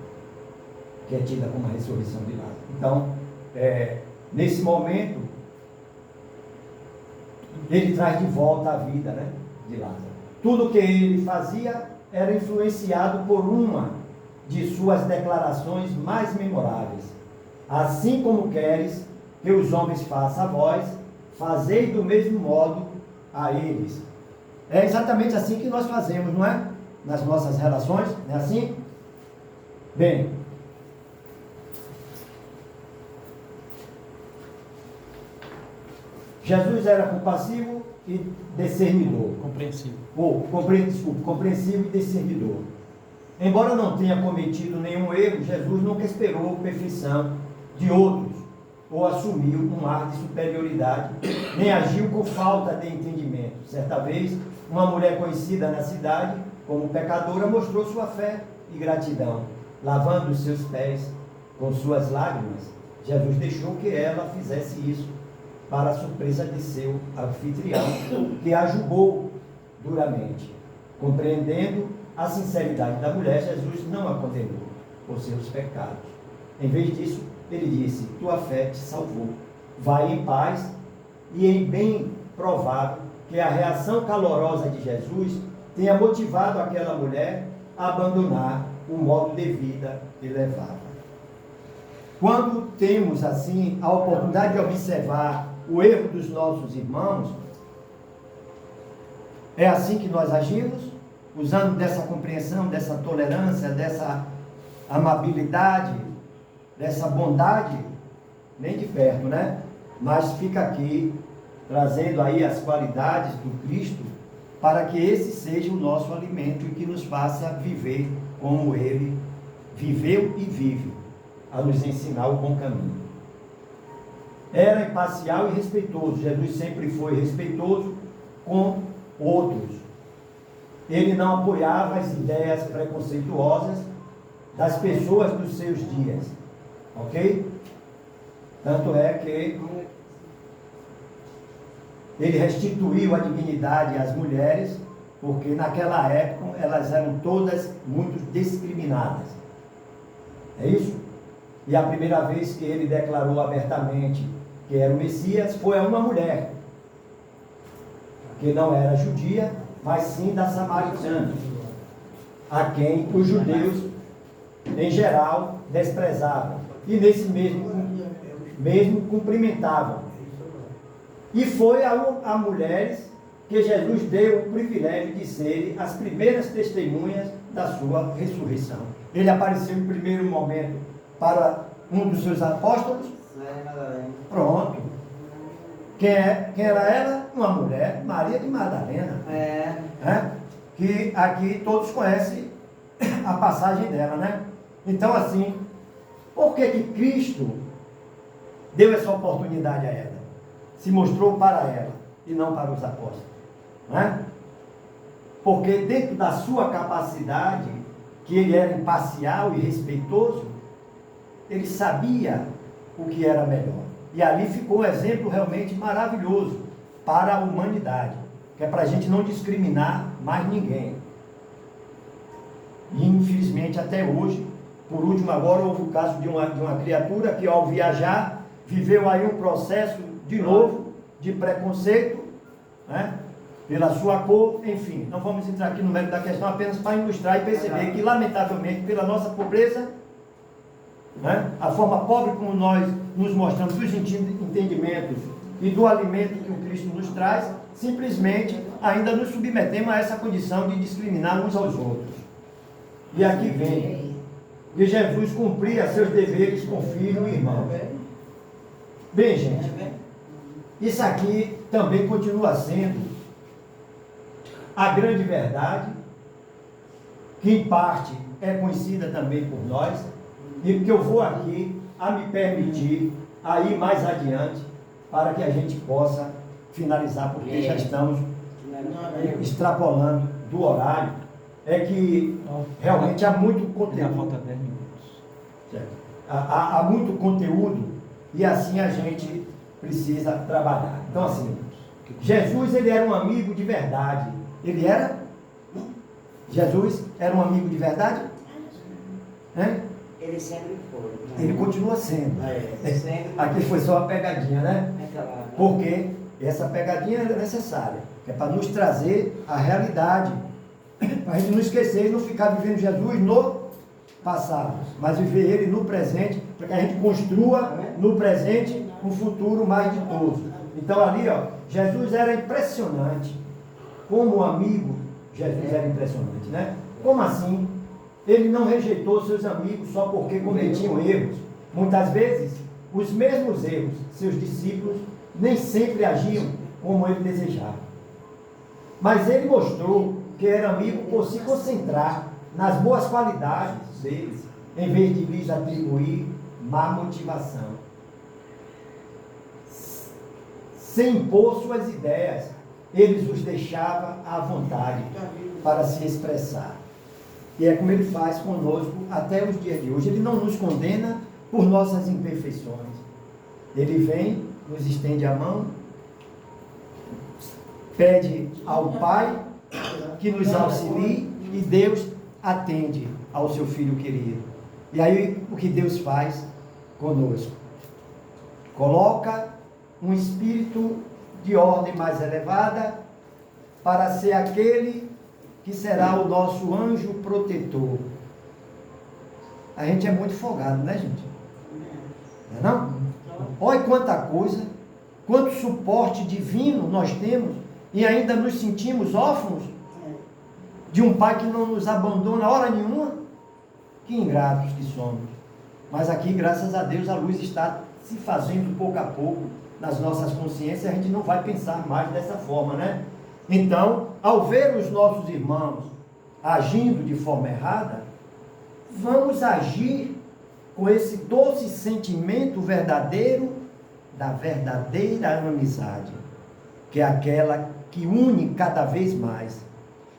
que é tida como a ressurreição de Lázaro. Então, nesse momento, ele traz de volta a vida, né, de Lázaro. Tudo que ele fazia era influenciado por uma de suas declarações mais memoráveis. Assim como queres que os homens façam a vós, fazei do mesmo modo a eles. É exatamente assim que nós fazemos, não é? Nas nossas relações, não é assim? Bem, Jesus era compassivo e discernidor. Compreensivo. Compreensivo e discernidor. Embora não tenha cometido nenhum erro, Jesus nunca esperou perfeição de outros, ou assumiu um ar de superioridade, nem agiu com falta de entendimento. Certa vez, uma mulher conhecida na cidade como pecadora mostrou sua fé e gratidão, lavando os seus pés com suas lágrimas. Jesus deixou que ela fizesse isso, para a surpresa de seu anfitrião, que a julgou duramente. Compreendendo a sinceridade da mulher, Jesus não a condenou por seus pecados. Em vez disso, ele disse: tua fé te salvou. Vai em paz. E é bem provável que a reação calorosa de Jesus tenha motivado aquela mulher a abandonar o modo de vida que levava. Quando temos assim a oportunidade de observar o erro dos nossos irmãos, é assim que nós agimos, usando dessa compreensão, dessa tolerância, dessa amabilidade, dessa bondade, nem de perto, né? Mas fica aqui, trazendo aí as qualidades do Cristo para que esse seja o nosso alimento e que nos faça viver como ele viveu e vive, a nos ensinar o bom caminho. Era imparcial e respeitoso. Jesus sempre foi respeitoso com outros. Ele não apoiava as ideias preconceituosas das pessoas dos seus dias. Ok? Tanto é que ele restituiu a dignidade às mulheres, porque naquela época elas eram todas muito discriminadas. É isso? E a primeira vez que ele declarou abertamente que era o Messias foi a uma mulher, que não era judia, mas sim da samaritana, a quem os judeus, em geral, desprezavam. E nesse mesmo cumprimentavam. E foi a mulheres que Jesus deu o privilégio de serem as primeiras testemunhas da sua ressurreição. Ele apareceu em primeiro momento para um dos seus apóstolos. Pronto. Quem era ela? Uma mulher, Maria de Madalena. Que aqui todos conhecem a passagem dela, né? Então, assim, por que Cristo deu essa oportunidade a ela? Se mostrou para ela e não para os apóstolos, não é? Porque dentro da sua capacidade, que ele era imparcial e respeitoso, ele sabia o que era melhor. E ali ficou um exemplo realmente maravilhoso para a humanidade, que é para a gente não discriminar mais ninguém. E infelizmente até hoje, por último agora, houve o caso de uma criatura que ao viajar, viveu aí um processo de novo, de preconceito, né? Pela sua cor, enfim. Não vamos entrar aqui no mérito da questão, apenas para ilustrar e perceber que, lamentavelmente, pela nossa pobreza, né? A forma pobre como nós nos mostramos dos entendimentos e do alimento que o Cristo nos traz, simplesmente ainda nos submetemos a essa condição de discriminar uns aos outros. E aqui vem que Jesus cumpria seus deveres com filho e irmão. Bem, gente, isso aqui também continua sendo a grande verdade, que em parte é conhecida também por nós, e que eu vou aqui a me permitir a ir mais adiante, para que a gente possa finalizar, porque já estamos extrapolando do horário. É que realmente há muito conteúdo. Falta 10 minutos. Há muito conteúdo e assim a gente precisa trabalhar. Então assim, Jesus ele era um amigo de verdade. Ele era? Jesus era um amigo de verdade? Ele sempre foi. Ele continua sendo. Sempre. Aqui foi só uma pegadinha, né? Porque essa pegadinha é necessária. É para nos trazer a realidade. Para a gente não esquecer e não ficar vivendo Jesus no passado, mas viver Ele no presente, para que a gente construa no presente um futuro mais ditoso. Então ali, ó, Jesus era impressionante. Como amigo, Jesus era impressionante, né? Como assim? Ele não rejeitou seus amigos só porque cometiam erros. Muitas vezes, os mesmos erros, seus discípulos nem sempre agiam como ele desejava. Mas ele mostrou que era amigo por se concentrar nas boas qualidades deles, em vez de lhes atribuir má motivação. Sem impor suas ideias, ele os deixava à vontade para se expressar. E é como ele faz conosco até os dias de hoje. Ele não nos condena por nossas imperfeições. Ele vem, nos estende a mão, pede ao Pai que nos auxilie e Deus atende ao seu Filho querido. E aí o que Deus faz conosco? Coloca um espírito de ordem mais elevada para ser aquele que será o nosso anjo protetor. A gente é muito folgado, né, gente? Não é não? Olha quanta coisa, quanto suporte divino nós temos e ainda nos sentimos órfãos de um Pai que não nos abandona hora nenhuma. Que ingratos que somos. Mas aqui, graças a Deus, a luz está se fazendo pouco a pouco nas nossas consciências. A gente não vai pensar mais dessa forma, né? Então, ao ver os nossos irmãos agindo de forma errada, vamos agir com esse doce sentimento verdadeiro da verdadeira amizade, que é aquela que une cada vez mais.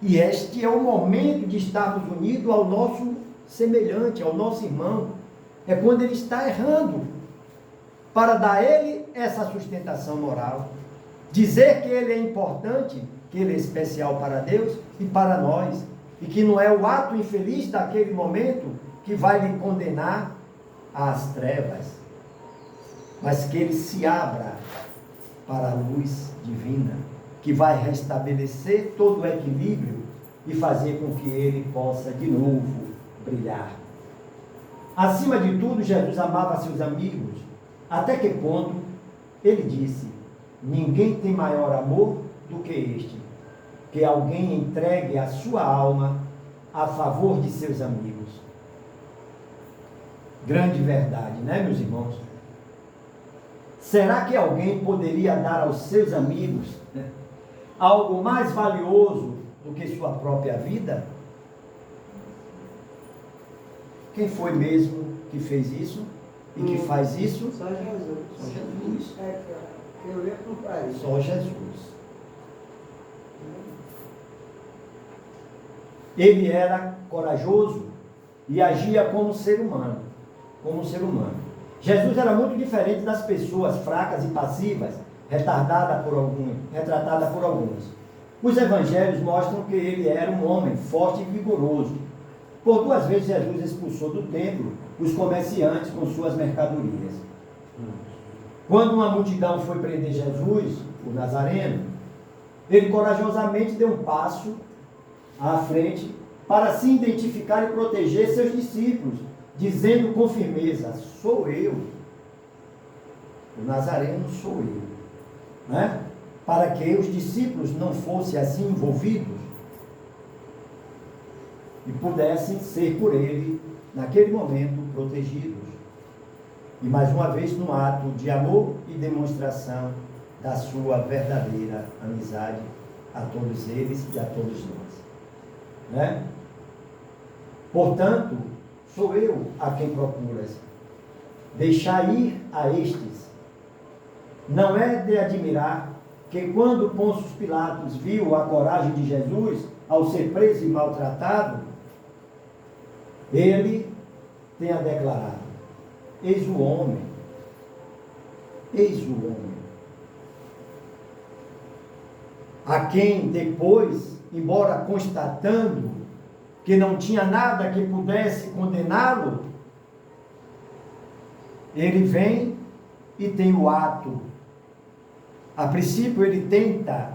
E este é o momento de estarmos unidos ao nosso semelhante, ao nosso irmão. É quando ele está errando, para dar a ele essa sustentação moral. Dizer que ele é importante, que ele é especial para Deus e para nós. E que não é o ato infeliz daquele momento que vai lhe condenar às trevas, mas que ele se abra para a luz divina, que vai restabelecer todo o equilíbrio e fazer com que ele possa de novo brilhar. Acima de tudo, Jesus amava seus amigos, até que ponto ele disse: ninguém tem maior amor do que este, que alguém entregue a sua alma a favor de seus amigos. Grande verdade, né, meus irmãos? Será que alguém poderia dar aos seus amigos, né, algo mais valioso do que sua própria vida? Quem foi mesmo que fez isso e que faz isso? Só Jesus. Só Jesus. Eu ia não faz. Só Jesus. Ele era corajoso e agia como ser humano. Jesus era muito diferente das pessoas fracas e passivas, retratada por alguns. Os evangelhos mostram que ele era um homem forte e vigoroso. Por 2 vezes Jesus expulsou do templo os comerciantes com suas mercadorias. Quando uma multidão foi prender Jesus, o Nazareno, ele corajosamente deu um passo à frente para se identificar e proteger seus discípulos, dizendo com firmeza: sou eu. O Nazareno sou eu. Né? Para que os discípulos não fossem assim envolvidos e pudessem ser por ele, naquele momento, protegidos. E mais uma vez, no ato de amor e demonstração da sua verdadeira amizade a todos eles e a todos nós. Né? Portanto, sou eu a quem procuras. Deixar ir a estes. Não é de admirar que quando Pôncio Pilatos viu a coragem de Jesus ao ser preso e maltratado, ele tenha declarado: eis o homem, a quem depois, embora constatando que não tinha nada que pudesse condená-lo, ele vem e tem o ato. A princípio ele tenta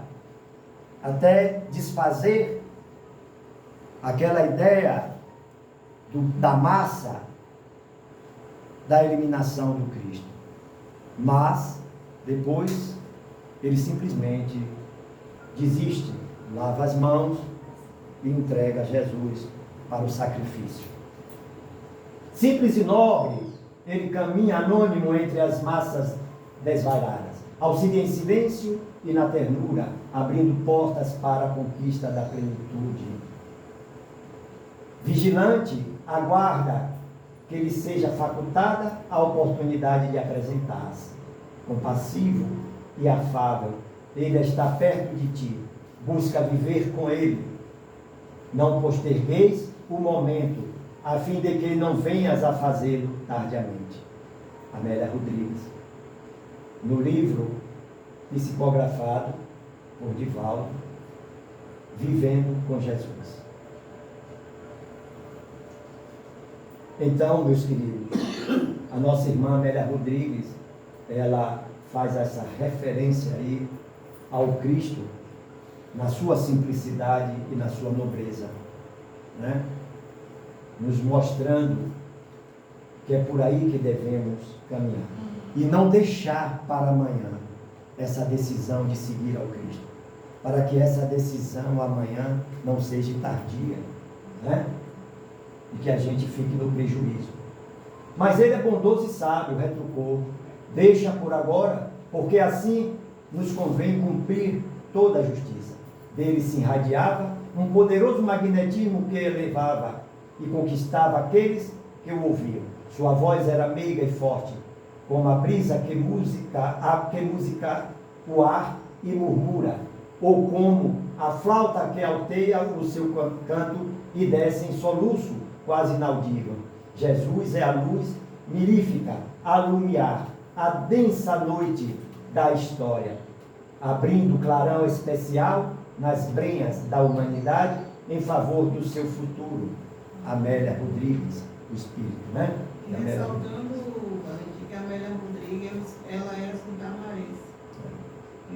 até desfazer aquela ideia da massa da eliminação do Cristo. Mas, depois, ele simplesmente desiste, lava as mãos e entrega Jesus para o sacrifício. Simples e nobre, ele caminha anônimo entre as massas desvairadas, auxilia em silêncio e na ternura, abrindo portas para a conquista da plenitude. Vigilante, aguarda que lhe seja facultada a oportunidade de apresentar-se. Compassivo e afável, ele está perto de ti, busca viver com ele. Não postergueis o momento, a fim de que não venhas a fazê-lo tardiamente. Amélia Rodrigues. No livro psicografado por Divaldo, Vivendo com Jesus. Então, meus queridos, a nossa irmã Amélia Rodrigues, ela faz essa referência aí ao Cristo na sua simplicidade e na sua nobreza, né? Nos mostrando que é por aí que devemos caminhar e não deixar para amanhã essa decisão de seguir ao Cristo, para que essa decisão amanhã não seja tardia, né? E que a gente fique no prejuízo. Mas ele é bondoso e sábio, retrucou: deixa por agora, porque assim nos convém cumprir toda a justiça. dele se irradiava um poderoso magnetismo que elevava e conquistava aqueles que o ouviam. Sua voz era meiga e forte, como a brisa que música o ar e murmura, ou como a flauta que alteia o seu canto e desce em soluço quase inaudível. Jesus é a luz mirífica a alumiar a densa noite da história, abrindo clarão especial nas brenhas da humanidade em favor do seu futuro. Amélia Rodrigues, o espírito, né? E ressaltando, Valentim, que a Amélia Rodrigues, ela era Santa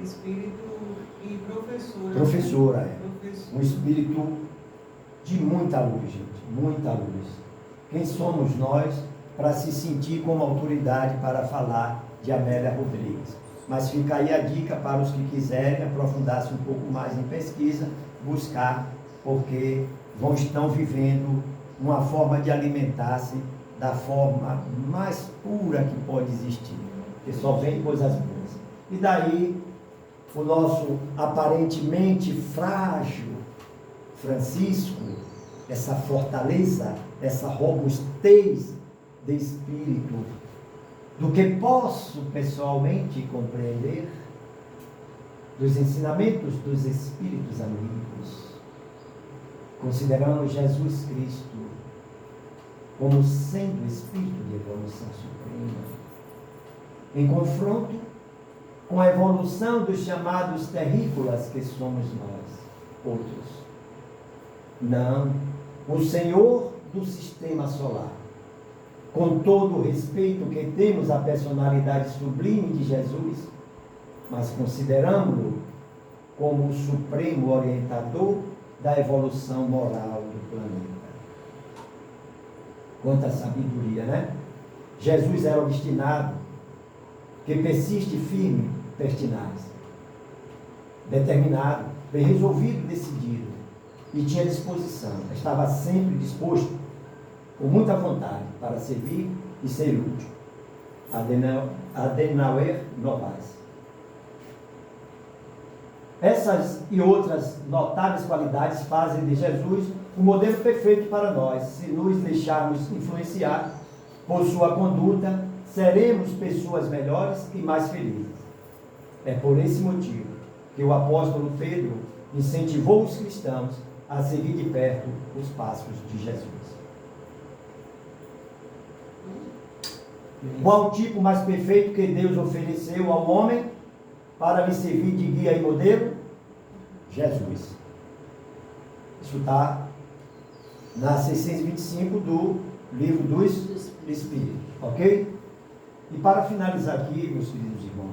espírito e professora. Professora, né? Um espírito de muita luz, gente, muita luz. Quem somos nós para se sentir como autoridade para falar de Amélia Rodrigues? Mas fica aí a dica para os que quiserem aprofundar-se um pouco mais em pesquisa, buscar, porque estão vivendo uma forma de alimentar-se da forma mais pura que pode existir, que só vem coisas boas. E daí, o nosso aparentemente frágil Francisco, essa fortaleza, essa robustez de espírito, do que posso pessoalmente compreender, dos ensinamentos dos espíritos amigos, considerando Jesus Cristo como sendo o espírito de evolução suprema, em confronto com a evolução dos chamados terrícolas que somos nós, outros. Não, o Senhor do sistema solar, com todo o respeito que temos à personalidade sublime de Jesus, mas consideramos-lo como o supremo orientador da evolução moral do planeta. Quanta sabedoria, né? Jesus era obstinado, que persiste firme, pertinaz, determinado, bem resolvido, decidido, e tinha disposição, estava sempre disposto, com muita vontade, para servir e ser útil. Adenauer Novaes. Essas e outras notáveis qualidades fazem de Jesus o modelo perfeito para nós. Se nos deixarmos influenciar por sua conduta, seremos pessoas melhores e mais felizes. É por esse motivo que o apóstolo Pedro incentivou os cristãos a seguir de perto os passos de Jesus. Qual o tipo mais perfeito que Deus ofereceu ao homem para lhe servir de guia e modelo? Jesus. Isso está na 625 do livro dos Espíritos, ok? E para finalizar aqui, meus queridos irmãos,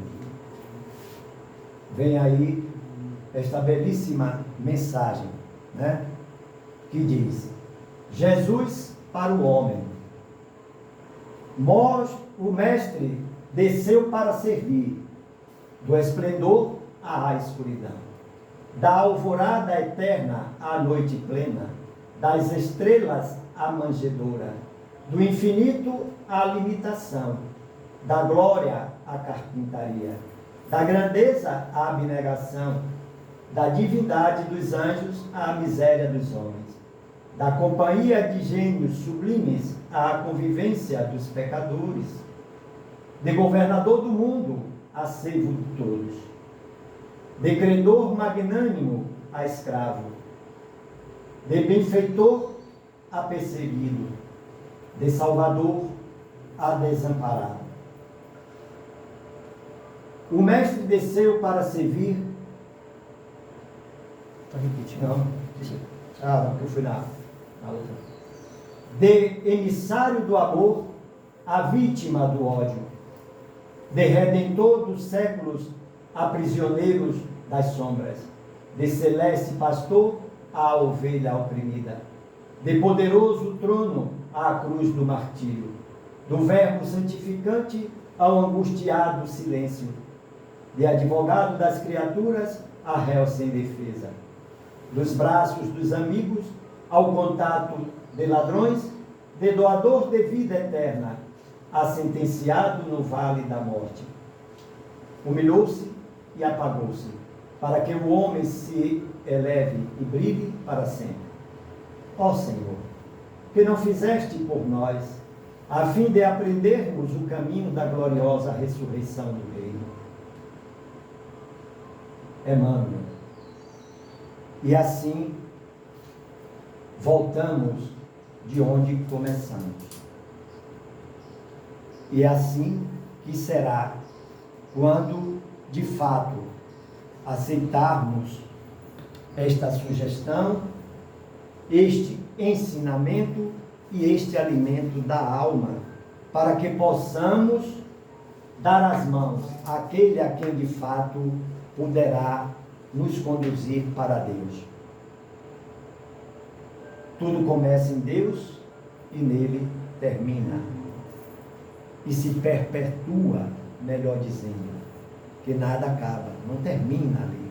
vem aí esta belíssima mensagem, né? Que diz: Jesus para o homem. O Mestre desceu para servir, do esplendor à escuridão, da alvorada eterna à noite plena, das estrelas à manjedoura, do infinito à limitação, da glória à carpintaria, da grandeza à abnegação, da divindade dos anjos à miséria dos homens, da companhia de gênios sublimes à convivência dos pecadores, de governador do mundo a servo de todos, de credor magnânimo a escravo, de benfeitor a perseguido, de salvador a desamparado. O Mestre desceu para servir. Está repetindo? Não. Não, que eu fui na outra. De emissário do amor a vítima do ódio, de redentor dos séculos a prisioneiros das sombras, de celeste pastor à ovelha oprimida, de poderoso trono à cruz do martírio, do verbo santificante ao angustiado silêncio, de advogado das criaturas a réu sem defesa, dos braços dos amigos ao contato de ladrões, de doador de vida eterna a sentenciado no vale da morte. Humilhou-se e apagou-se, para que o homem se eleve e brilhe para sempre. Ó Senhor, que não fizeste por nós, a fim de aprendermos o caminho da gloriosa ressurreição do Reino. Emmanuel. E assim, voltamos de onde começamos. E é assim que será quando, de fato, aceitarmos esta sugestão, este ensinamento e este alimento da alma, para que possamos dar as mãos àquele a quem de fato poderá nos conduzir para Deus. Tudo começa em Deus e nele termina. E se perpetua, melhor dizendo, que nada acaba, não termina ali.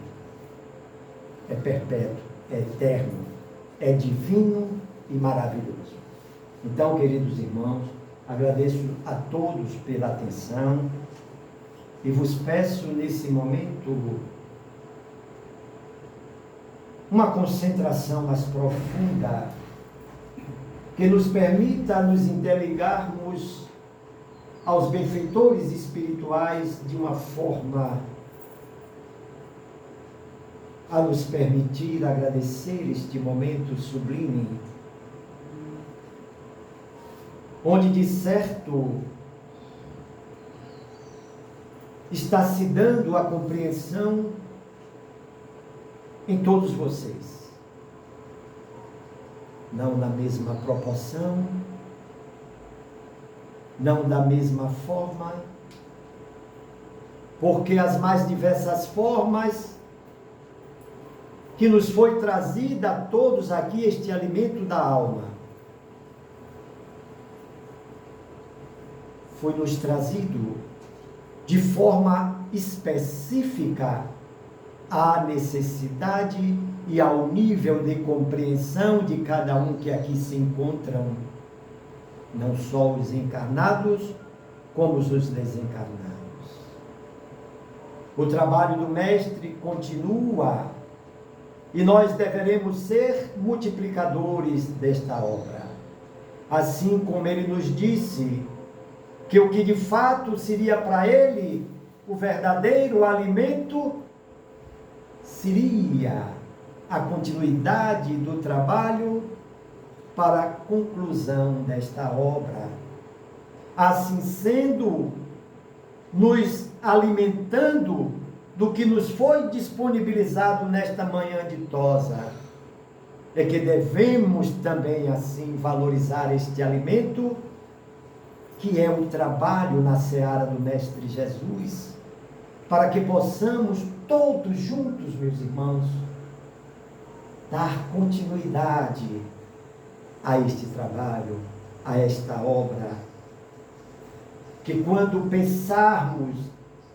É perpétuo, é eterno, é divino e maravilhoso. Então, queridos irmãos, agradeço a todos pela atenção e vos peço nesse momento uma concentração mais profunda que nos permita nos interligarmos aos benfeitores espirituais de uma forma a nos permitir agradecer este momento sublime, onde de certo está se dando a compreensão em todos vocês, não na mesma proporção, não da mesma forma, porque as mais diversas formas que nos foi trazida a todos aqui este alimento da alma, foi nos trazido de forma específica à necessidade e ao nível de compreensão de cada um que aqui se encontram, não só os encarnados, como os desencarnados. O trabalho do Mestre continua e nós deveremos ser multiplicadores desta obra. Assim como ele nos disse que o que de fato seria para ele o verdadeiro alimento seria a continuidade do trabalho para a conclusão desta obra. Assim sendo, nos alimentando do que nos foi disponibilizado nesta manhã ditosa, é que devemos também assim valorizar este alimento, que é um trabalho na seara do Mestre Jesus, para que possamos todos juntos, meus irmãos, dar continuidade a este trabalho, a esta obra, que quando pensarmos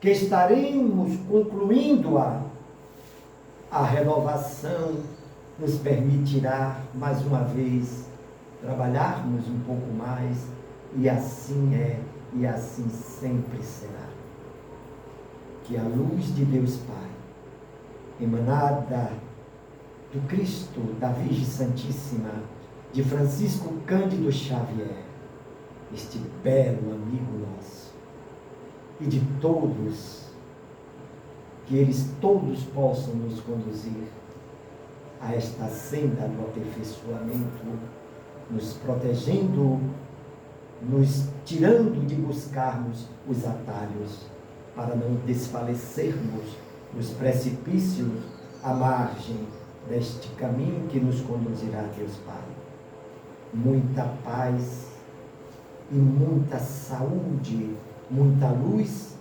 que estaremos concluindo-a, a renovação nos permitirá, mais uma vez, trabalharmos um pouco mais, e assim é, e assim sempre será. Que a luz de Deus Pai, emanada do Cristo, da Virgem Santíssima, de Francisco Cândido Xavier, este belo amigo nosso, e de todos, que eles todos possam nos conduzir a esta senda do aperfeiçoamento, nos protegendo, nos tirando de buscarmos os atalhos, para não desfalecermos nos precipícios à margem deste caminho que nos conduzirá a Deus Pai. Muita paz e muita saúde, muita luz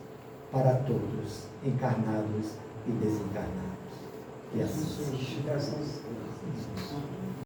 para todos, encarnados e desencarnados. E assim seja.